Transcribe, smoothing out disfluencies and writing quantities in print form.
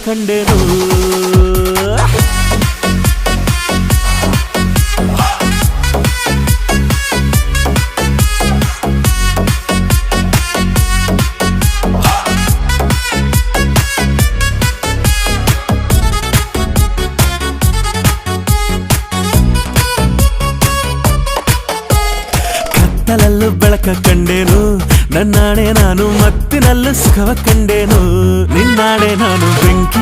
ಕಂಡೆನು ಕತ್ತಲಲ್ಲೂ ಬೆಳಕ ಕಂಡೇನು ನನ್ನಾಣೆ ನಾನು ಮತ್ತಿನಲ್ಲೂ ಸುಖವ ಕಂಡೇನು ನಿನ್ನಾಣೆ ನಾನು ಬೆಂಕಿ